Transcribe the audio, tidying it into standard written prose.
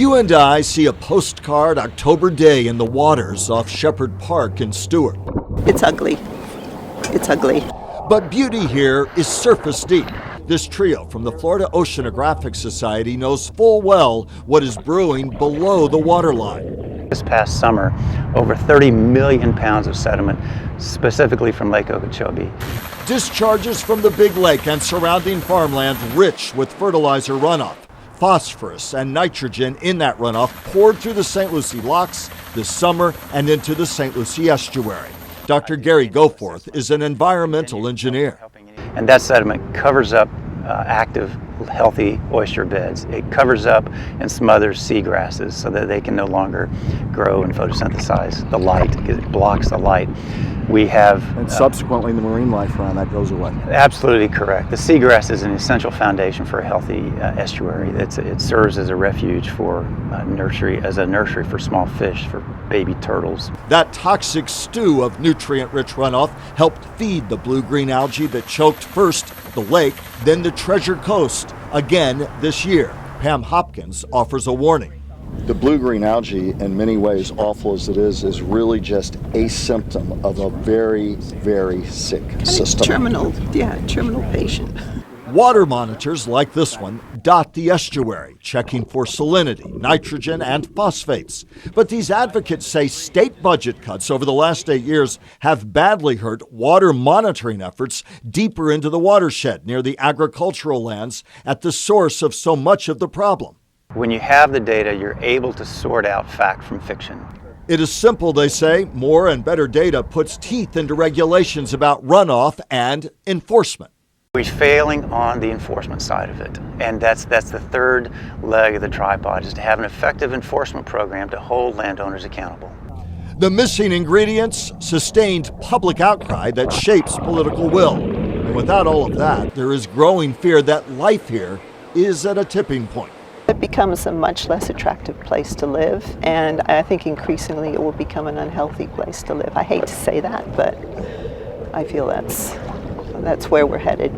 You and I see a postcard October day in the waters off Shepherd Park in Stuart. It's ugly. It's ugly. But beauty here is surface deep. This trio from the Florida Oceanographic Society knows full well what is brewing below the waterline. This past summer, over 30 million pounds of sediment, specifically from Lake Okeechobee. Discharges from the big lake and surrounding farmland rich with fertilizer runoff. Phosphorus and nitrogen in that runoff poured through the St. Lucie locks this summer and into the St. Lucie estuary. Dr. Gary Goforth is an environmental engineer. And that sediment covers up active, healthy oyster beds. It covers up and smothers seagrasses so that they can no longer grow and photosynthesize the light. It blocks the light. We have... And subsequently the marine life around that goes away. Absolutely correct. The seagrass is an essential foundation for a healthy estuary. It serves as a refuge for nursery for small fish, for baby turtles. That toxic stew of nutrient-rich runoff helped feed the blue-green algae that choked first the lake, then the Treasure Coast again this year. Pam Hopkins offers a warning. The blue-green algae, in many ways, awful as it is really just a symptom of a very, very sick system. Terminal patient. Water monitors like this one dot the estuary, checking for salinity, nitrogen, and phosphates. But these advocates say state budget cuts over the last 8 years have badly hurt water monitoring efforts deeper into the watershed near the agricultural lands at the source of so much of the problem. When you have the data, you're able to sort out fact from fiction. It is simple, they say. More and better data puts teeth into regulations about runoff and enforcement. We're failing on the enforcement side of it, and that's the third leg of the tripod, is to have an effective enforcement program to hold landowners accountable. The missing ingredients? Sustained public outcry that shapes political will. And without all of that, there is growing fear that life here is at a tipping point. It becomes a much less attractive place to live, and I think increasingly it will become an unhealthy place to live. I hate to say that, but I feel that's where we're headed.